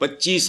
25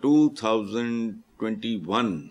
2021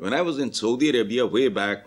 When I was in Saudi Arabia way back,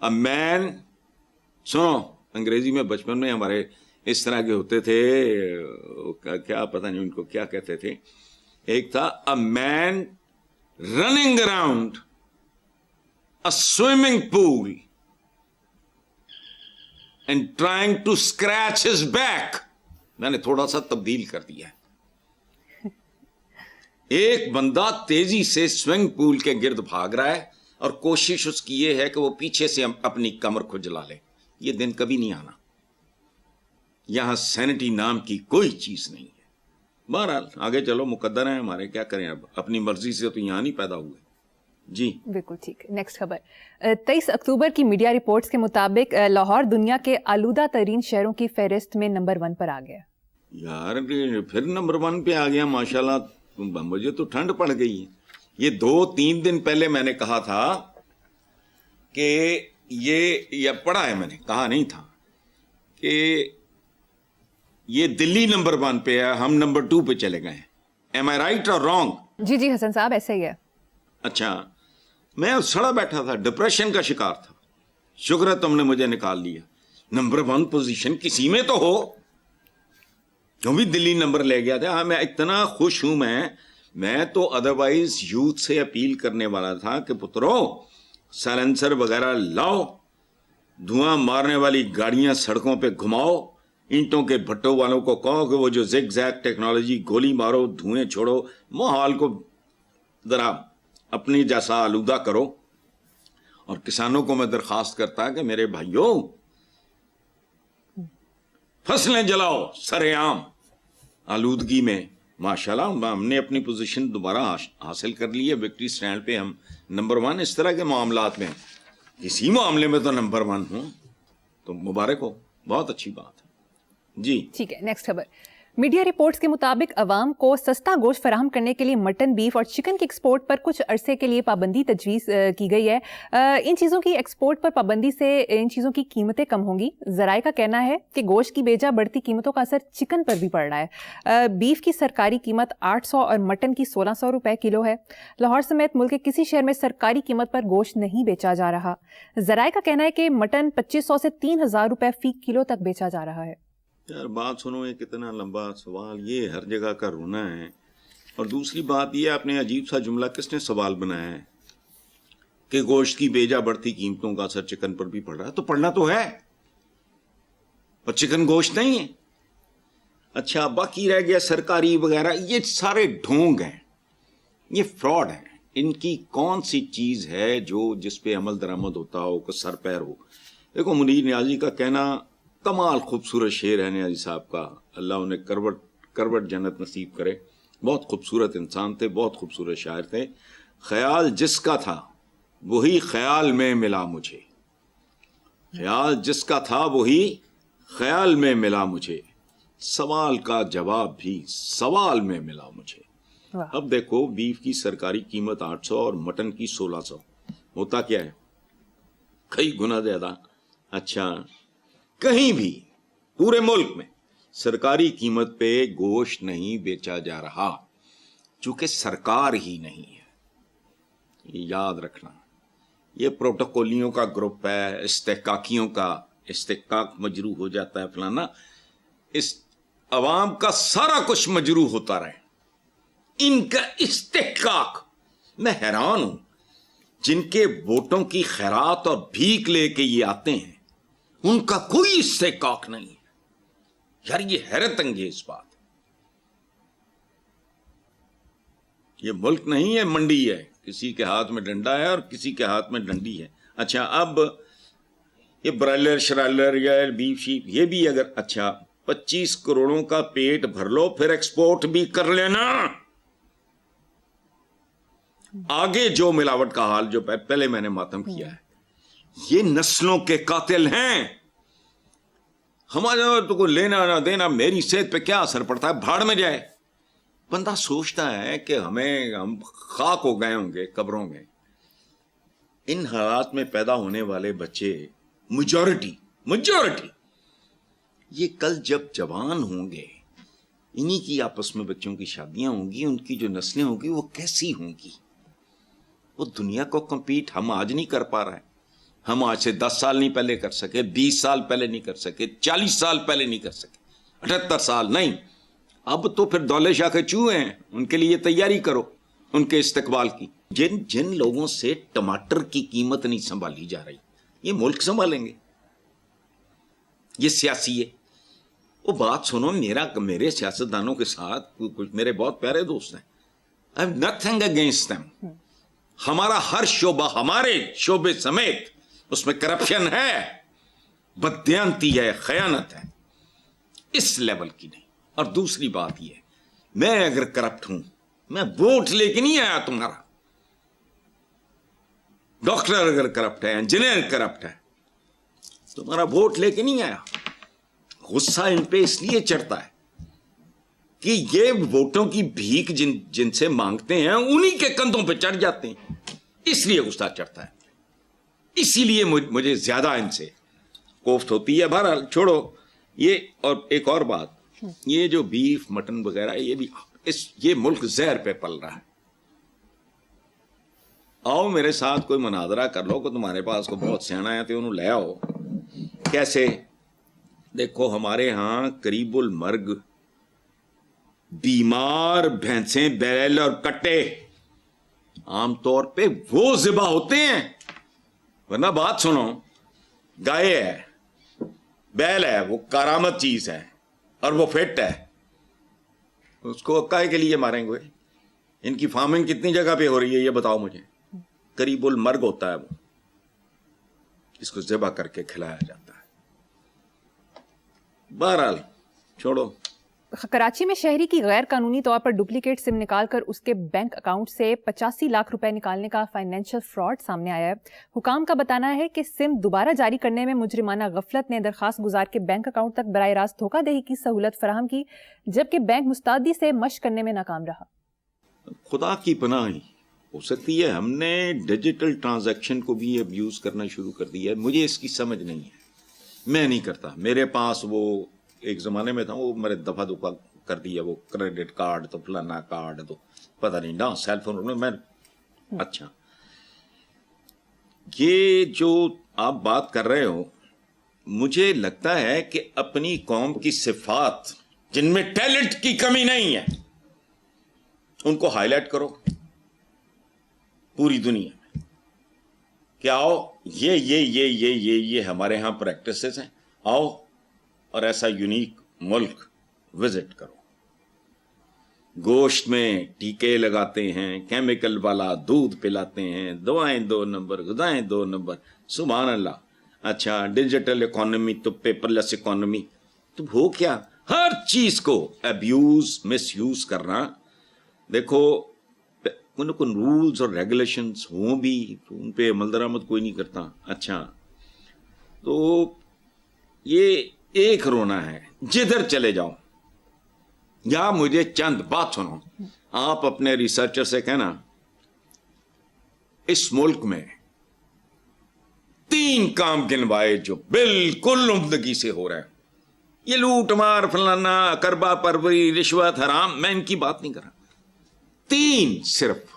A man, سنو انگریزی میں بچپن میں ہمارے اس طرح کے ہوتے تھے, کیا پتہ نہیں ان کو کیا کہتے تھے. ایک تھا a man running around a swimming pool and trying to scratch his back. میں نے تھوڑا سا تبدیل کر دیا ہے. ایک بندہ تیزی سے سوئنگ پول کے گرد بھاگ رہا ہے اور کوشش اس کی یہ ہے کہ وہ پیچھے سے اپنی کمر کو جلا لے. یہ دن کبھی نہیں آنا. یہاں سینٹی نام کی کوئی چیز نہیں ہے. بہرحال آگے چلو, مقدر ہیں ہمارے, کیا کریں اب, اپنی مرضی سے تو یہاں نہیں پیدا ہوئے. جی بالکل ٹھیک. نیکسٹ خبر. 23 اکتوبر کی میڈیا رپورٹس کے مطابق لاہور دنیا کے آلودہ ترین شہروں کی فہرست میں نمبر 1 پر آ گیا. یار پھر نمبر 1 پہ آ گیا, ماشاءاللہ. مجھے تو ٹھنڈ پڑ گئی ہے. یہ 2-3 دن پہلے میں نے کہا تھا کہ یہ پڑھا ہے, میں نے کہا نہیں تھا کہ یہ دلی نمبر 1 پہ ہے, ہم نمبر 2 پہ چلے گئے ہیں. ایم آئی رائٹ اور رانگ؟ جی جی حسن صاحب ایسا ہی ہے. اچھا, میں سڑا بیٹھا تھا, ڈپریشن کا شکار تھا. شکر ہے تم نے مجھے نکال لیا. نمبر 1 پوزیشن کسی میں تو ہو. تم بھی دلی نمبر لے گیا تھا. میں اتنا خوش ہوں. میں تو ادروائز یوتھ سے اپیل کرنے والا تھا کہ پترو سائلنسر وغیرہ لاؤ, دھواں مارنے والی گاڑیاں سڑکوں پہ گھماؤ, اینٹوں کے بھٹوں والوں کو کہو کہ وہ جو زگ زیگ ٹیکنالوجی, گولی مارو, دھوئیں چھوڑو, ماحول کو ذرا اپنی جیسا آلودہ کرو. اور کسانوں کو میں درخواست کرتا کہ میرے بھائیوں فصلیں جلاؤ سر عام آلودگی میں. ماشاءاللہ ہم نے اپنی پوزیشن دوبارہ حاصل کر لی ہے, وکٹری سٹینڈ پہ ہم نمبر 1. اس طرح کے معاملات میں کسی معاملے میں تو نمبر 1 ہوں تو مبارک ہو, بہت اچھی بات ہے. جی ٹھیک ہے. نیکسٹ خبر. میڈیا رپورٹس کے مطابق عوام کو سستا گوشت فراہم کرنے کے لیے مٹن, بیف اور چکن کی ایکسپورٹ پر کچھ عرصے کے لیے پابندی تجویز کی گئی ہے. ان چیزوں کی ایکسپورٹ پر پابندی سے ان چیزوں کی قیمتیں کم ہوں گی. ذرائع کا کہنا ہے کہ گوشت کی بیجا بڑھتی قیمتوں کا اثر چکن پر بھی پڑ رہا ہے. بیف کی سرکاری قیمت 800 اور مٹن کی 1600 روپے کلو ہے. لاہور سمیت ملک کے کسی شہر میں سرکاری قیمت پر گوشت نہیں بیچا جا رہا. ذرائع کا کہنا ہے کہ مٹن 2500 سے 3000 روپے فی کلو تک بیچا جا رہا ہے. یار بات سنو, یہ کتنا لمبا سوال, یہ ہر جگہ کا رونا ہے. اور دوسری بات یہ, آپ نے عجیب سا جملہ کس نے سوال بنایا ہے کہ گوشت کی بیجا بڑھتی قیمتوں کا اثر چکن پر بھی پڑ رہا ہے. تو پڑنا تو ہے, اور چکن گوشت نہیں ہے. اچھا باقی رہ گیا سرکاری وغیرہ, یہ سارے ڈھونگ ہیں, یہ فراڈ ہیں. ان کی کون سی چیز ہے جس پہ عمل درآمد ہوتا ہو, کہ سر پیر ہو. دیکھو منیر نیازی کا کہنا کمال خوبصورت شعر ہے نیازی صاحب کا, اللہ انہیں کروٹ جنت نصیب کرے. بہت خوبصورت انسان تھے, بہت خوبصورت شاعر تھے. خیال جس کا تھا وہی خیال میں ملا مجھے, خیال جس کا تھا وہی خیال میں ملا مجھے, سوال کا جواب بھی سوال میں ملا مجھے. اب دیکھو بیف کی سرکاری قیمت 800 اور مٹن کی 1600. ہوتا کیا ہے, کئی گنا زیادہ. اچھا کہیں بھی پورے ملک میں سرکاری قیمت پہ گوشت نہیں بیچا جا رہا, چونکہ سرکار ہی نہیں ہے. یہ یاد رکھنا, یہ پروٹوکولیوں کا گروپ ہے, استحقاقیوں کا, استحقاق مجروح ہو جاتا ہے فلانا, اس عوام کا سارا کچھ مجروح ہوتا رہے. ان کا استحقاق, میں حیران ہوں, جن کے ووٹوں کی خیرات اور بھیک لے کے یہ آتے ہیں ان کا کوئی استحقاق نہیں ہے. یار یہ حیرت انگیز بات ہے. یہ ملک نہیں ہے, منڈی ہے. کسی کے ہاتھ میں ڈنڈا ہے اور کسی کے ہاتھ میں ڈنڈی ہے. اچھا اب یہ برائلر شرائلر یا بیف شیپ یہ بھی اگر, اچھا 25 کروڑوں کا پیٹ بھر لو پھر ایکسپورٹ بھی کر لینا. آگے جو ملاوٹ کا حال جو پہلے میں نے ماتم کیا ہے, یہ نسلوں کے قاتل ہیں. ہمارا تو کوئی لینا نہ دینا, میری صحت پہ کیا اثر پڑتا ہے, بھاڑ میں جائے. بندہ سوچتا ہے کہ ہم خاک ہو گئے ہوں گے قبروں میں. ان حالات میں پیدا ہونے والے بچے میجورٹی یہ کل جب جوان ہوں گے, انہی کی آپس میں بچوں کی شادیاں ہوں گی, ان کی جو نسلیں ہوں گی وہ کیسی ہوں گی. وہ دنیا کو کمپیٹ ہم آج نہیں کر پا رہے. ہم آج سے 10 سال نہیں پہلے کر سکے, 20 سال پہلے نہیں کر سکے, 40 سال پہلے نہیں کر سکے, 78 سال نہیں. اب تو پھر دولے شاہ کے چوہے ہیں, ان کے لیے تیاری کرو ان کے استقبال کی. جن لوگوں سے ٹماٹر کی قیمت نہیں سنبھالی جا رہی, یہ ملک سنبھالیں گے؟ یہ سیاسی ہے. وہ بات سنو, میرے سیاستدانوں کے ساتھ کچھ میرے بہت پیارے دوست ہیں, I have nothing against them. ہمارا ہر شعبہ, ہمارے شعبے سمیت, اس میں کرپشن ہے, بددیانتی ہے, خیانت ہے, اس لیول کی نہیں. اور دوسری بات یہ ہے, میں اگر کرپٹ ہوں, میں ووٹ لے کے نہیں آیا تمہارا. ڈاکٹر اگر کرپٹ ہے, انجینئر کرپٹ ہے, تمہارا ووٹ لے کے نہیں آیا. غصہ ان پہ اس لیے چڑھتا ہے کہ یہ ووٹوں کی بھیک جن سے مانگتے ہیں انہی کے کندھوں پہ چڑھ جاتے ہیں, اس لیے غصہ چڑھتا ہے. اسی لیے مجھے زیادہ ان سے کوفت ہوتی ہے. بہرحال چھوڑو یہ. اور ایک اور بات, یہ جو بیف مٹن وغیرہ, یہ ملک زہر پہ پل رہا ہے. آؤ میرے ساتھ کوئی مناظرہ کر لو, کہ تمہارے پاس کو بہت سیاح ہے تو انہوں لے آؤ. کیسے؟ دیکھو ہمارے ہاں قریب المرگ بیمار بھینسیں, بیل اور کٹے عام طور پہ وہ ذبح ہوتے ہیں. ورنہ بات سنو, گائے ہے, بیل ہے, وہ کارآمد چیز ہے اور وہ فٹ ہے, اس کو کائے کے لیے ماریں گے؟ ان کی فارمنگ کتنی جگہ پہ ہو رہی ہے یہ بتاؤ مجھے. قریب المرگ ہوتا ہے وہ, اس کو ذبح کر کے کھلایا جاتا ہے. بہرحال چھوڑو. کراچی میں شہری کی غیر قانونی طور پر ڈپلیکیٹ سم نکال کر اس کے بینک اکاؤنٹ سے 85 لاکھ روپے نکالنے کا فائنینشیل فراڈ سامنے آیا ہے. حکام کا بتانا ہے کہ سم دوبارہ جاری کرنے میں مجرمانہ غفلت نے درخواست گزار کے بینک اکاؤنٹ تک براہ راست دھوکہ دہی کی سہولت فراہم کی, جبکہ بینک مستعدی سے مشق کرنے میں ناکام رہا. خدا کی پناہ ہو سکتی ہے ہم نے ڈیجیٹل ٹرانزیکشن کو بھی ابیوز کرنا شروع کر دیا ہے. مجھے اس کی سمجھ نہیں ہے, میں نہیں کرتا. میرے پاس وہ ایک زمانے میں تھا, وہ میرے دفعہ کر دیا, وہ کریڈٹ کارڈ تو فلانا کارڈ تو پتہ نہیں نا, سیل فون میں. اچھا, یہ جو آپ بات کر رہے ہو, مجھے لگتا ہے کہ اپنی قوم کی صفات جن میں ٹیلنٹ کی کمی نہیں ہے ان کو ہائی لائٹ کرو پوری دنیا میں, کہ آؤ یہ ہمارے ہاں پریکٹسز ہیں, آؤ اور ایسا یونیک ملک وزٹ کرو. گوشت میں ٹیکے لگاتے ہیں, کیمیکل والا دودھ پلاتے ہیں, دوائیں 2 نمبر, غذائیں 2 نمبر, سبحان اللہ. اچھا, ڈیجیٹل اکانومی تو پیپر لیس اکانومی, تو ہو کیا؟ ہر چیز کو ابیوز, مس یوز کرنا. دیکھو ان کو رولز اور ریگولیشنز ہوں بھی, ان پہ عمل درآمد کوئی نہیں کرتا. اچھا, تو یہ ایک رونا ہے, جدھر چلے جاؤ. یا مجھے چند بات سنو, آپ اپنے ریسرچر سے کہنا اس ملک میں 3 کام گنوائے جو بالکل عمدگی سے ہو رہے ہیں. یہ لوٹ مار فلانا, کربا پروری, رشوت, حرام, میں ان کی بات نہیں کر رہا. 3 صرف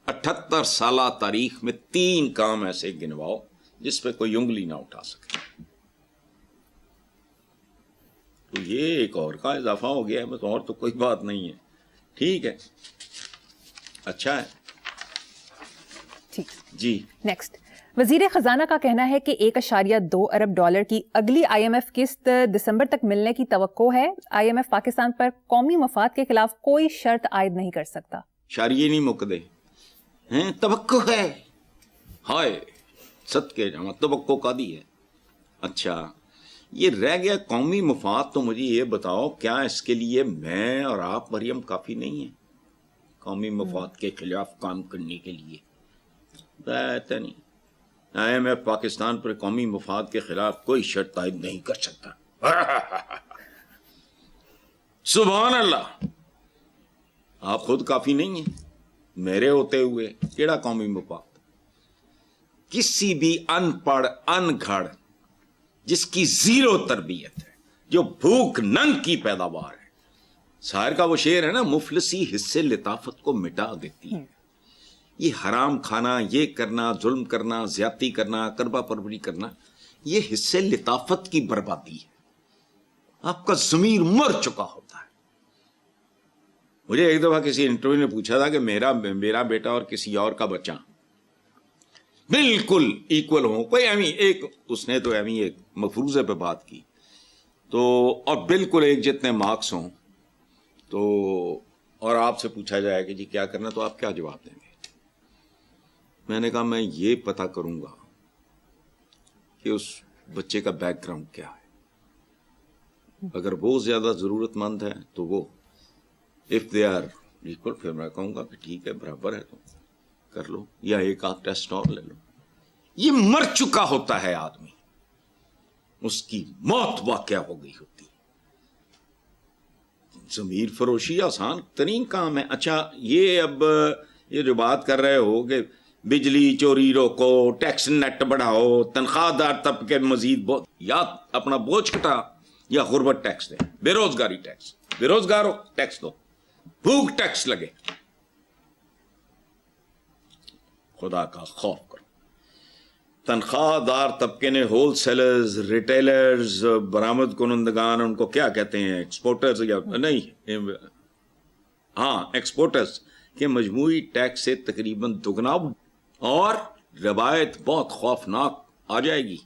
78 سالہ تاریخ میں 3 کام ایسے گنواؤ جس پہ کوئی انگلی نہ اٹھا سکے. تو یہ ایک اور کا اضافہ ہو گیا ہے, بس اور تو کوئی بات نہیں ہے. ٹھیک ہے, اچھا ہے. ٹھیک جی. نیکسٹ, وزیر خزانہ کا کہنا ہے کہ 1.2 ارب ڈالر کی اگلی IMF قسط دسمبر تک ملنے کی توقع ہے. IMF پاکستان پر قومی مفاد کے خلاف کوئی شرط عائد نہیں کر سکتا. شاریے نہیں مکدے ہیں, توقع ہے. ہائے صدقے جاواں, توقع کا دی ہے. اچھا, یہ رہ گیا قومی مفاد. تو مجھے یہ بتاؤ, کیا اس کے لیے میں اور آپ مریم کافی نہیں ہیں قومی مفاد کے خلاف کام کرنے کے لیے؟ بات نہیں. IMF پاکستان پر قومی مفاد کے خلاف کوئی شرط عائد نہیں کر سکتا. سبحان اللہ, آپ خود کافی نہیں ہیں. میرے ہوتے ہوئے کیڑا قومی مفاد؟ کسی بھی ان پڑھ ان گھڑ جس کی 0 تربیت ہے, جو بھوک ننگ کی پیداوار ہے. شاعر کا وہ شعر ہے نا, مفلسی حصے لطافت کو مٹا دیتی ہے. یہ حرام کھانا، یہ کرنا، ظلم کرنا، زیادتی کرنا، کربا پروری کرنا، یہ حصے لطافت کی بربادی ہے. آپ کا ضمیر مر چکا ہوتا ہے. مجھے ایک دفعہ کسی انٹرویو نے پوچھا تھا کہ میرا بیٹا اور کسی اور کا بچہ بالکل ایکول ہوں، کوئی ایک اس نے تو ایک مفروضے پہ بات کی تو، اور بالکل ایک جتنے مارکس ہوں تو، اور آپ سے پوچھا جائے کہ جی کیا کرنا، تو آپ کیا جواب دیں گے؟ میں نے کہا میں یہ پتا کروں گا کہ اس بچے کا بیک گراؤنڈ کیا ہے. اگر وہ زیادہ ضرورت مند ہے تو وہ اف دے آر ایکول، پھر میں کہوں گا کہ ٹھیک ہے برابر ہے تو کر لو، یا ایک آدھ ٹیسٹ اور لے لو. یہ مر چکا ہوتا ہے آدمی، اس کی موت واقع ہو گئی ہوتی ہے. ضمیر فروشی آسان ترین کام ہے. اچھا یہ اب یہ جو بات کر رہے ہو کہ بجلی چوری روکو، ٹیکس نیٹ بڑھاؤ، تنخواہ دار طبقے مزید یا اپنا بوجھ کٹا یا غربت ٹیکس دے، بے روزگاری ٹیکس، بے روزگار ہو ٹیکس دو، بھوک ٹیکس لگے. خدا کا خوف کرو. تنخواہ دار طبقے نے ہول سیلرز، ریٹیلرز، برآمد کنندگان، ان کو کیا کہتے ہیں، ایکسپورٹرز یا نہیں، ہاں ایکسپورٹرز کے مجموعی ٹیکس سے تقریباً دگنا، اور روایت بہت خوفناک آ جائے گی.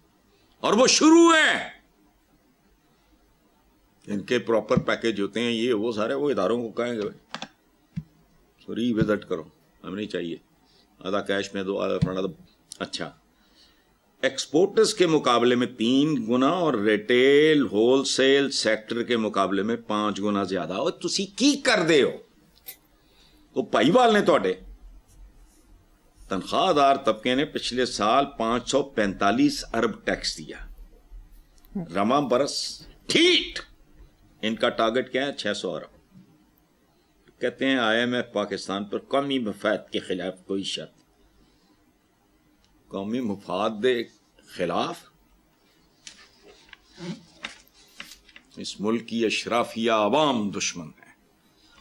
اور وہ شروع ہے، ان کے پراپر پیکج ہوتے ہیں یہ وہ سارے. وہ اداروں کو کہیں گے ری وزٹ کرو، ہمیں نہیں چاہیے، آدھا کیش میں دو، آدھا فلانا دو. اچھا ایکسپورٹرز کے مقابلے میں 3 گنا اور ریٹیل ہول سیل سیکٹر کے مقابلے میں 5 گنا زیادہ. اور تسی کی کر دے ہو؟ وہ پائی وال نے توڑے. تنخواہ دار طبقے نے پچھلے سال 545 ارب ٹیکس دیا، رواں برس ٹھیک ان کا ٹارگٹ کیا ہے 600 ارب. کہتے ہیں آئی ایم ایف پاکستان پر قومی مفاد کے خلاف کوئی شرط، قومی مفاد کے خلاف اس ملک کی اشرافیہ عوام دشمن ہے.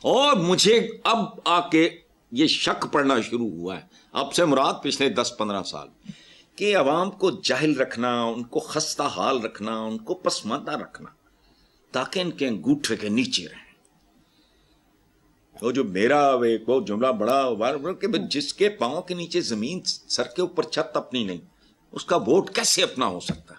اور مجھے اب آ کے یہ شک پڑنا شروع ہوا ہے، اب سے مراد پچھلے 10-15 سال، کہ عوام کو جاہل رکھنا، ان کو خستہ حال رکھنا، ان کو پسماندہ رکھنا تاکہ ان کے انگوٹھے کے نیچے رہیں. وہ جو میرا ایک وہ جملہ بڑا کہ جس کے پاؤں کے نیچے زمین، سر کے اوپر چھت اپنی نہیں، اس کا ووٹ کیسے اپنا ہو سکتا؟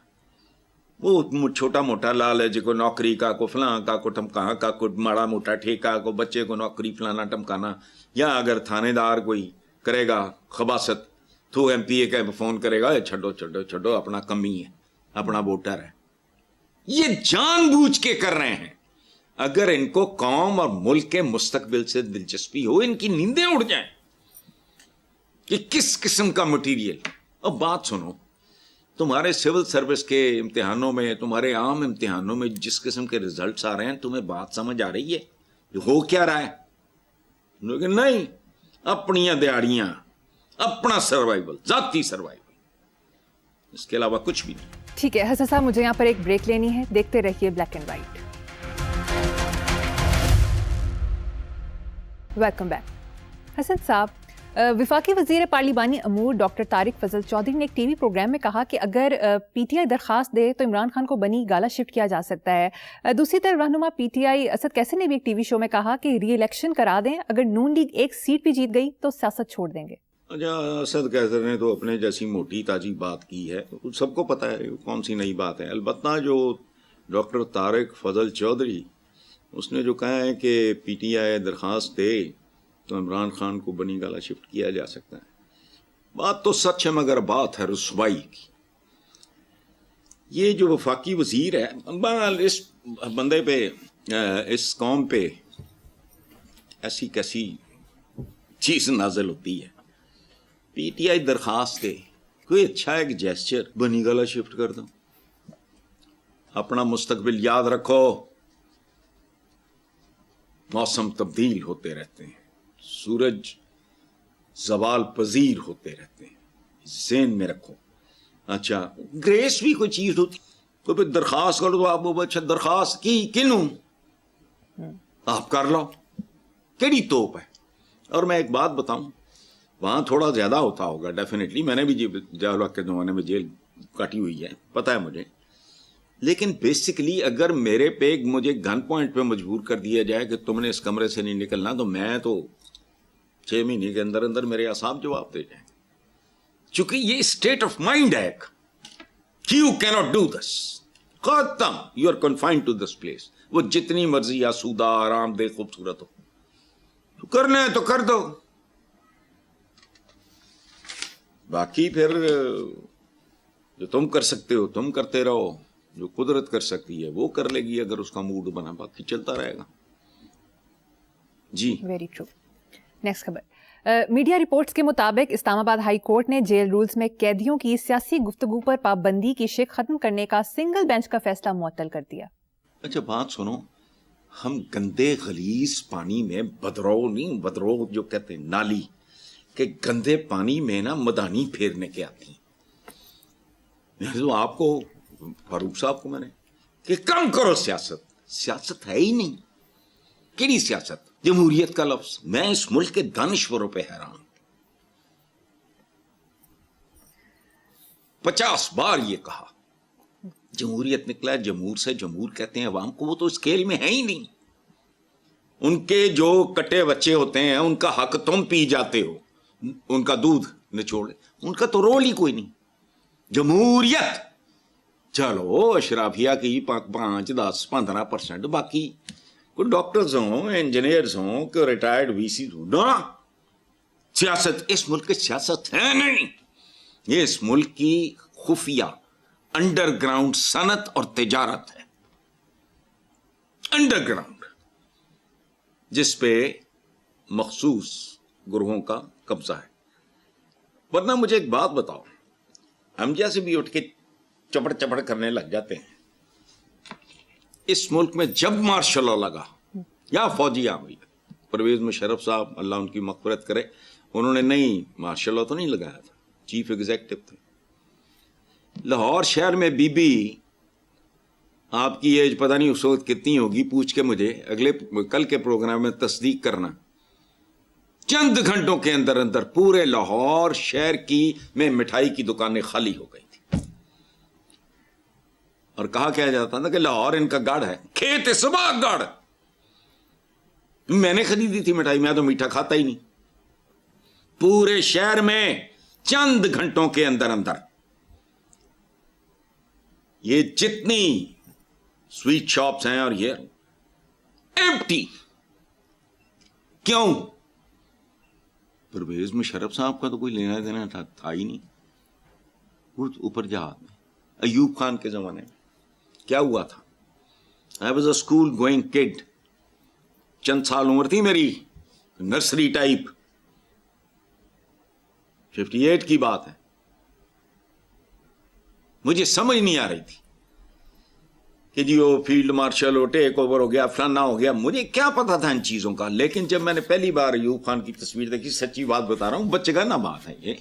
وہ چھوٹا موٹا لالچ کو نوکری کا، کو فلاں کا، کو ٹمکاں کا، کو ماڑا موٹا ٹھیکا، کو بچے کو نوکری فلانا ٹمکانا، یا اگر تھانے دار کوئی کرے گا خباثت تو ایم پی اے کا فون کرے گا چھڈو چھڈو چھڈو، اپنا کمی ہے، اپنا ووٹر ہے. یہ جان بوجھ کے کر رہے ہیں. اگر ان کو قوم اور ملک کے مستقبل سے دلچسپی ہو، ان کی نیندیں اڑ جائیں کہ کس قسم کا مٹیریل. اب بات سنو، تمہارے سول سروس کے امتحانوں میں، تمہارے عام امتحانوں میں جس قسم کے ریزلٹس آ رہے ہیں، تمہیں بات سمجھ آ رہی ہے ہو کیا رہا ہے؟ لیکن نہیں، اپنی دیہڑیاں، اپنا سروائیول، ذاتی سروائیول، اس کے علاوہ کچھ بھی نہیں. ٹھیک ہے حسن صاحب، مجھے یہاں پر ایک بریک لینی ہے، دیکھتے رہیے black and white. Welcome back. Hasan sahab, وفاقی وزیر پارلیمانی امور ڈاکٹر طارق فضل چودھری نے ایک ٹی وی پروگرام میں کہا کہ اگر پی ٹی آئی درخواست دے تو عمران خان کو بنی گالا شفٹ کیا جا سکتا ہے. دوسری طرف رہنما پی ٹی آئی اسد کیسر نے بھی ایک ٹی وی شو میں کہا کہ ری الیکشن کرا دیں، اگر نون لیگ ایک سیٹ بھی جیت گئی تو سیاست چھوڑ دیں گے. اچھا، اسد کیسر نے تو اپنے جیسی موٹی تاجی بات کی ہے، سب کو پتہ ہے کون سی نئی بات ہے. البتہ جو ڈاکٹر طارق فضل چودھری، اس نے جو کہا ہے کہ پی ٹی آئی درخواست دے تو عمران خان کو بنی گالا شفٹ کیا جا سکتا ہے، بات تو سچ ہے، مگر بات ہے رسوائی کی. یہ جو وفاقی وزیر ہے، اس بندے پہ، اس قوم پہ ایسی کیسی چیز نازل ہوتی ہے. پی ٹی آئی درخواست دے، کوئی اچھا ایک جیسچر، بنی گالا شفٹ کر دو. اپنا مستقبل یاد رکھو، موسم تبدیل ہوتے رہتے ہیں، سورج زوال پذیر ہوتے رہتے ہیں، ذہن میں رکھو. اچھا گریس بھی کوئی چیز ہوتی تو پھر درخواست کرو تو آپ اچھا درخواست کی کنوں آپ کر لو، کیڑی توپ ہے. اور میں ایک بات بتاؤں، وہاں تھوڑا زیادہ ہوتا ہوگا ڈیفینیٹلی. میں نے بھی جاہل کے زمانے میں جیل کاٹی ہوئی ہے, پتہ ہے مجھے. لیکن بیسکلی اگر میرے پہ مجھے گن پوائنٹ پہ مجبور کر دیا جائے کہ تم نے اس کمرے سے نہیں نکلنا, تو میں تو 6 مہینے کے اندر اندر میرے اعصاب جواب دے جائیں. چونکہ یہ اسٹیٹ آف مائنڈ ہے کہ یو کینٹ ڈو دس, ختم, you are confined to this place. وہ جتنی مرضی آسودہ آرام دہ خوبصورت ہو, تو کرنا ہے تو کر دو. باقی پھر جو تم کر سکتے ہو تم کرتے رہو, جو قدرت کر سکتی ہے وہ کر لے گی اگر اس کا موڈ بنا, باقی چلتا رہے گا. جی ویری ٹرو. نیکسٹ خبر. میڈیا رپورٹس کے مطابق اسلام آباد ہائی کورٹ نے جیل رولز میں قیدیوں کی سیاسی گفتگو پر پابندی کی شق ختم کرنے کا سنگل بینچ کا فیصلہ معطل کر دیا. اچھا بات سنو, ہم گندے غلیظ پانی میں بدرو جو کہتے ہیں نالی کہ گندے پانی میں نا مدانی پھیرنے کے آتی ہیں. تو آپ کو فاروق صاحب کو میں نے کہ کم کرو سیاست ہے ہی نہیں. کیڑی سیاست؟ جمہوریت کا لفظ. میں اس ملک کے دانشوروں پہ حیران. 50 بار یہ کہا جمہوریت نکلا, جمہور سے جمہور کہتے ہیں عوام کو, وہ تو اسکیل میں ہے ہی نہیں. ان کے جو کٹے بچے ہوتے ہیں ان کا حق تم پی جاتے ہو, ان کا دودھ نچوڑ, ان کا تو رول ہی کوئی نہیں. جمہوریت چلو اشرافیہ کی 5, 10, 15%, باقی کوئی ڈاکٹرز ہوں, انجینئرز ہوں, کوئی ریٹائرڈ وی سی ہوں. نا سیاست اس ملک کی سیاست ہے نہیں. یہ اس ملک کی خفیہ انڈر گراؤنڈ صنعت اور تجارت ہے. انڈر گراؤنڈ جس پہ مخصوص گروہوں کا قبضہ ہے. ورنہ مجھے ایک بات بتاؤ, ہم جیسے بھی اٹھ کے چپڑ کرنے لگ جاتے ہیں. اس ملک میں جب مارشل لا لگا یا فوجی آ گئی, پرویز مشرف صاحب اللہ ان کی مغفرت کرے, انہوں نے نہیں مارشل لا تو نہیں لگایا تھا, چیف ایگزیکٹو تھے. لاہور شہر میں بی آپ کی ایج پتہ نہیں اس وقت کتنی ہوگی, پوچھ کے مجھے کل کے پروگرام میں تصدیق کرنا. چند گھنٹوں کے اندر اندر پورے لاہور شہر کی میں مٹھائی کی دکانیں خالی ہو گئی تھی. اور کہا کیا جاتا تھا کہ لاہور ان کا گڑھ ہے, کھیت صبح گڑھ. میں نے خریدی تھی مٹھائی, میں تو میٹھا کھاتا ہی نہیں. پورے شہر میں چند گھنٹوں کے اندر اندر یہ جتنی سویٹ شاپس ہیں اور یہ ایمپٹی. کیوں؟ پرویز مشرف صاحب کا تو کوئی لینا دینا تھا ہی نہیں. وہ اوپر جہاز میں ایوب خان کے زمانے میں کیا ہوا تھا, I was a school going kid, چند سال عمر تھی میری, نرسری ٹائپ, 58 کی بات ہے. مجھے سمجھ نہیں آ رہی تھی کہ جی وہ فیلڈ مارشل ہو, ٹیک اوور ہو گیا, فلانا ہو گیا, مجھے کیا پتا تھا ان چیزوں کا. لیکن جب میں نے پہلی بار ایوب خان کی تصویر دیکھی, سچی بات بتا رہا ہوں, بچے گا نا بات ہے یہ,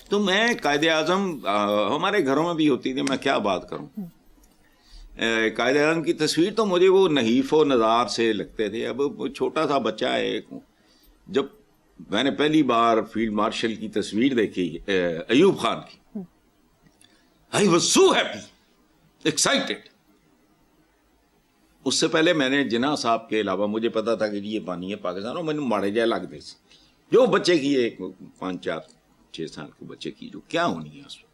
تو میں قائد اعظم ہمارے گھروں میں بھی ہوتی تھی, میں کیا بات کروں, قائد اعظم کی تصویر تو مجھے وہ نحیف و نزار سے لگتے تھے. اب چھوٹا سا بچہ ہے, جب میں نے پہلی بار فیلڈ مارشل کی تصویر دیکھی ایوب خان کی, I was so happy, excited. اس سے پہلے میں نے جناح صاحب کے علاوہ مجھے پتا تھا کہ یہ پانی ہے پاکستان, اور میں نے ماڑے جائے لگتے سے جو بچے کی ایک 5, 4, 6 سال کے بچے کی جو کیا ہونی ہے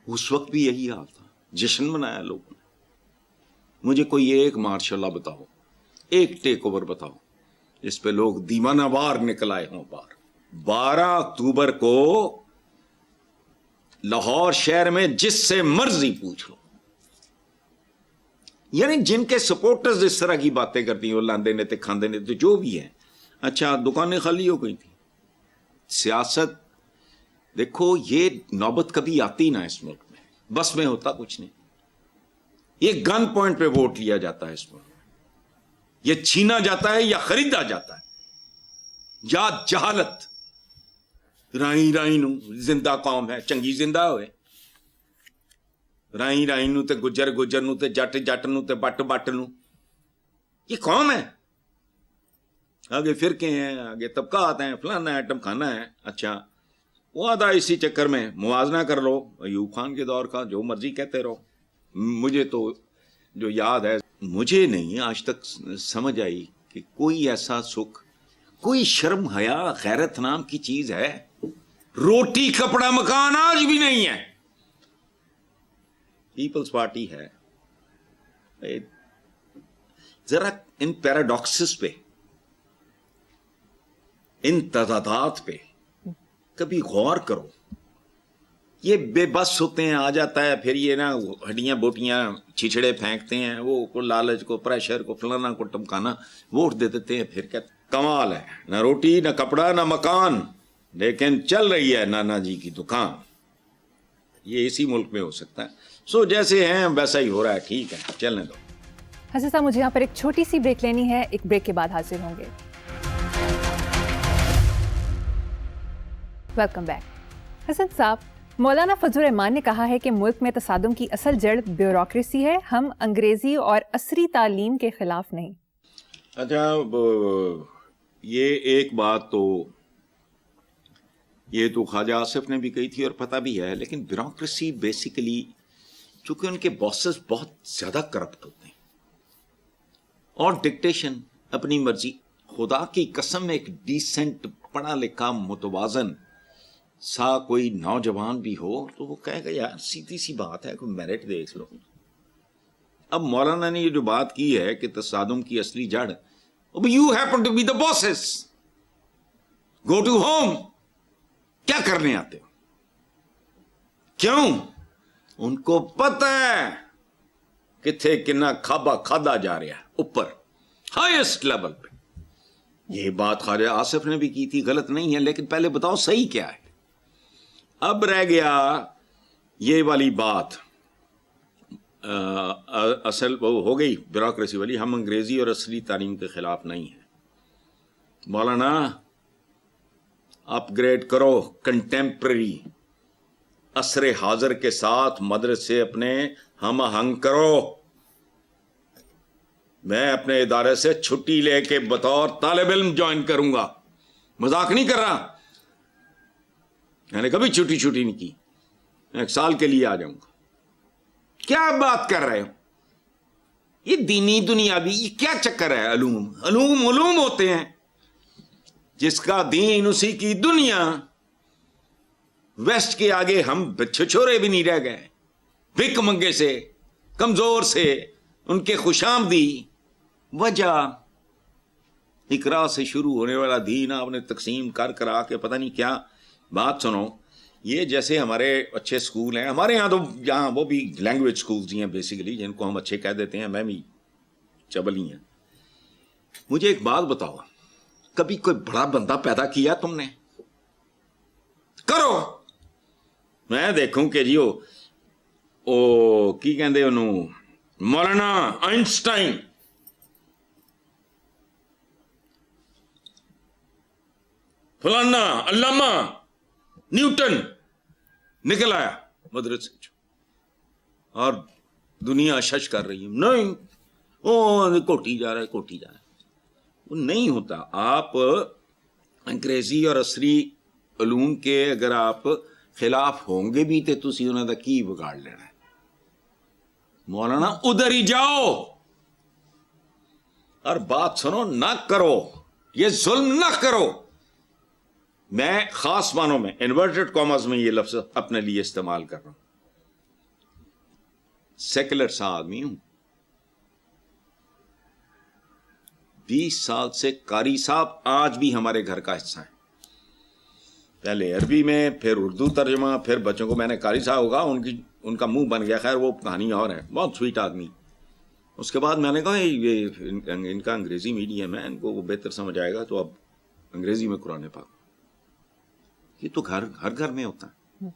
اس وقت بھی یہی حال تھا. جشن منایا لوگوں نے. مجھے کوئی ایک مارشل لا بتاؤ, ایک ٹیک اوور بتاؤ جس پہ لوگ دیوانہ وار نکل آئے ہوں. 12 اکتوبر کو لاہور شہر میں جس سے مرضی پوچھ لو, یعنی جن کے سپورٹرز اس طرح کی باتیں کرتی ہیں, وہ لاندے نے تھے, کھاندے نے تھے, جو بھی ہیں. اچھا دکانیں خالی ہو گئی تھی. سیاست دیکھو, یہ نوبت کبھی آتی نہ اس ملک میں, بس میں ہوتا کچھ نہیں. یہ گن پوائنٹ پہ ووٹ لیا جاتا ہے اس ملک میں, یہ چھینا جاتا ہے یا خریدا جاتا ہے, یا جہالت. رائی نو زندہ قوم ہے, چنگی زندہ ہوئے. رائی نو تے گجر نو تے جٹ نو تے بٹ نو, یہ قوم ہے. آگے فرقے ہیں, آگے طبقات ہیں, فلانا ہے, ٹمکانا ہے. اچھا وہ آدھا اسی چکر میں موازنہ کر لو ایوب خان کے دور کا, جو مرضی کہتے رہو. مجھے تو جو یاد ہے, مجھے نہیں آج تک سمجھ آئی کہ کوئی ایسا سکھ, کوئی شرم حیا غیرت نام کی چیز ہے. روٹی کپڑا مکان آج بھی نہیں ہے. پیپلز پارٹی ہے. ذرا ان پیراڈاکسز پہ, ان تضادات پہ کبھی غور کرو. یہ بے بس ہوتے ہیں, آ جاتا ہے پھر یہ نا ہڈیاں بوٹیاں چھچڑے پھینکتے ہیں, وہ کو لالچ کو پریشر کو فلانا کو ٹمکانا, ووٹ دے دیتے ہیں. پھر کیا کمال ہے, نہ روٹی نہ کپڑا نہ مکان, لیکن چل رہی ہے نانا جی کی دکان. یہ اسی ملک میں ہو سکتا ہے. سو جیسے ہیں ویسا ہی ہو رہا ہے. ٹھیک ہے, چلنے دو. حسن صاحب مجھے یہاں پر ایک چھوٹی سی بریک لینی ہے, ایک بریک کے بعد حاضر ہوں گے. Welcome back. حسن صاحب, مولانا فضل الرحمان نے کہا ہے کہ ملک میں تصادم کی اصل جڑ بیوروکریسی ہے, ہم انگریزی اور عصری تعلیم کے خلاف نہیں. اچھا, یہ ایک بات تو یہ تو خواجہ آصف نے بھی کہی تھی اور پتہ بھی ہے, لیکن بیوروکریسی بیسیکلی چونکہ ان کے باسز بہت زیادہ کرپٹ ہوتے ہیں اور ڈکٹیشن, اپنی مرضی. خدا کی قسم ایک ڈیسنٹ پڑھا لکھا متوازن سا کوئی نوجوان بھی ہو تو وہ کہے گا یار سیدھی سی بات ہے, کوئی میرٹ دیکھ لو. اب مولانا نے یہ جو بات کی ہے کہ تصادم کی اصلی جڑ, you happen to be the bosses, go to home. کیا کرنے آتے ہو؟ کیوں؟ ان کو پتہ ہے کتھے کنا کھابا کھادا جا رہا ہے اوپر ہائیسٹ لیول پہ. یہ بات خواجہ آصف نے بھی کی تھی, غلط نہیں ہے, لیکن پہلے بتاؤ صحیح کیا ہے. اب رہ گیا یہ والی بات, اصل وہ ہو گئی بیوروکریسی والی. ہم انگریزی اور عصری تعلیم کے خلاف نہیں ہیں. مولانا اپ گریڈ کرو, کنٹمپرری عصر حاضر کے ساتھ مدرسے اپنے ہم آہنگ کرو. میں اپنے ادارے سے چھٹی لے کے بطور طالب علم جوائن کروں گا, مذاق نہیں کر رہا. میں نے کبھی چھٹی نہیں کی, 1 سال کے لیے آ جاؤں گا. کیا بات کر رہے ہو؟ یہ دینی دنیاوی یہ کیا چکر ہے؟ علوم ہوتے ہیں, جس کا دین اسی کی دنیا. ویسٹ کے آگے ہم چھچورے بھی نہیں رہ گئے, بھک منگے سے, کمزور سے. ان کے خوش آمدی وجہ اقرا سے شروع ہونے والا دین آپ نے تقسیم کر کرا کے پتہ نہیں کیا. بات سنو, یہ جیسے ہمارے اچھے سکول ہیں, ہمارے یہاں تو یہاں وہ بھی لینگویج سکولز ہی ہیں بیسیکلی, جن کو ہم اچھے کہہ دیتے ہیں. میں بھی چبل ہی ہیں. مجھے ایک بات بتاؤ, کبھی کوئی بڑا بندہ پیدا کیا تم نے؟ کرو, میں دیکھوں کہ جی او کی کہندے انہوں, مولانا آئنسٹائن, فلانا علامہ نیوٹن نکل آیا مدرسے اور دنیا شش کر رہی ہے. نہیں, وہ کوٹی جا رہا ہے. وہ نہیں ہوتا. آپ انگریزی اور عصری علوم کے اگر آپ خلاف ہوں گے بھی تو تسی انہوں دا کی بگاڑ لینا ہے. مولانا ادھر ہی جاؤ اور بات سنو, نہ کرو یہ ظلم, نہ کرو. میں خاص معنوں میں انورٹڈ کاماز میں یہ لفظ اپنے لیے استعمال کر رہا ہوں. سیکولر سا آدمی ہوں. 20 سال سے قاری صاحب آج بھی ہمارے گھر کا حصہ ہیں. پہلے عربی میں, پھر اردو ترجمہ, پھر بچوں کو میں نے قاری صاحب ہوگا ان کا منہ بن گیا. خیر وہ کہانی اور ہے, بہت سویٹ آدمی. اس کے بعد میں نے کہا یہ ان کا انگریزی میڈیم ہے, ان کو وہ بہتر سمجھ آئے گا, تو اب انگریزی میں قرآن پاک. یہ تو ہر گھر میں ہوتا ہے.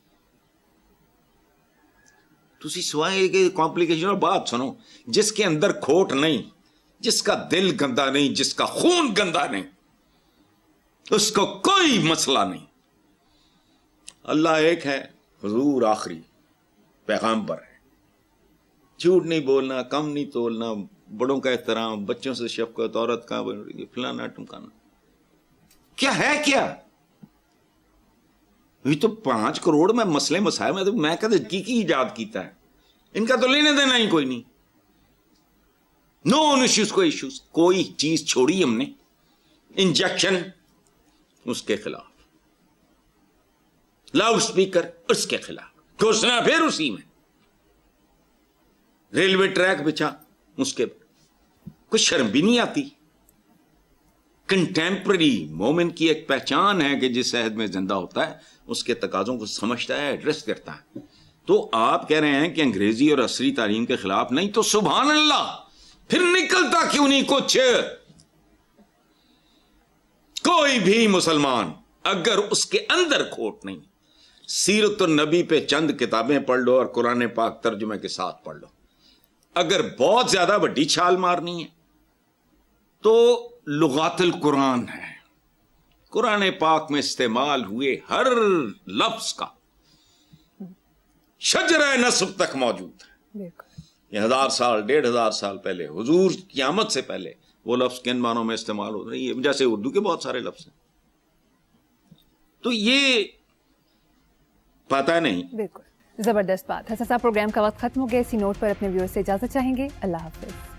تسی سوائے کہ کمپلیکیشن. اور بات سنو, جس کے اندر کھوٹ نہیں, جس کا دل گندا نہیں, جس کا خون گندا نہیں, اس کو کوئی مسئلہ نہیں. اللہ ایک ہے, حضور آخری پیغامبر ہے. جھوٹ نہیں بولنا, کم نہیں تولنا, بڑوں کا احترام, بچوں سے شفقت, عورت کا فلانا ٹمکانا. کیا ہے کیا یہ تو 5 کروڑ میں مسئلے مسائل میں تو میں کہتے کی ایجاد کیتا ہے, ان کا تو لینے دینا ہی کوئی نہیں. نو ایشوز کو ایشوز, کوئی چیز چھوڑی ہم نے, انجیکشن اس کے خلاف, لاؤڈ سپیکر اس کے خلاف, گھوسنا پھر اسی میں, ریلوے ٹریک بچا اس کے, کچھ شرم بھی نہیں آتی. کنٹمپرری مومن کی ایک پہچان ہے کہ جس عہد میں زندہ ہوتا ہے اس کے تقاضوں کو سمجھتا ہے, ایڈریس کرتا ہے. تو آپ کہہ رہے ہیں کہ انگریزی اور عصری تعلیم کے خلاف نہیں, تو سبحان اللہ, پھر نکلتا کیوں نہیں کچھ. کوئی بھی مسلمان اگر اس کے اندر کھوٹ نہیں, سیرت النبی پہ چند کتابیں پڑھ لو اور قرآن پاک ترجمے کے ساتھ پڑھ لو. اگر بہت زیادہ بڑی چھال مارنی ہے تو لغات القرآن ہے, قرآن پاک میں استعمال ہوئے ہر لفظ کا شجرہ نسب تک موجود ہے. یہ 1000 سال 1500 سال پہلے حضور قیامت سے پہلے وہ لفظ کن معنوں میں استعمال ہو رہی ہے, جیسے اردو کے بہت سارے لفظ ہیں. تو یہ پتہ نہیں. بالکل زبردست بات. حسن صاحب, پروگرام کا وقت ختم ہو گیا, اسی نوٹ پر اپنے ویور سے اجازت چاہیں گے. اللہ حافظ.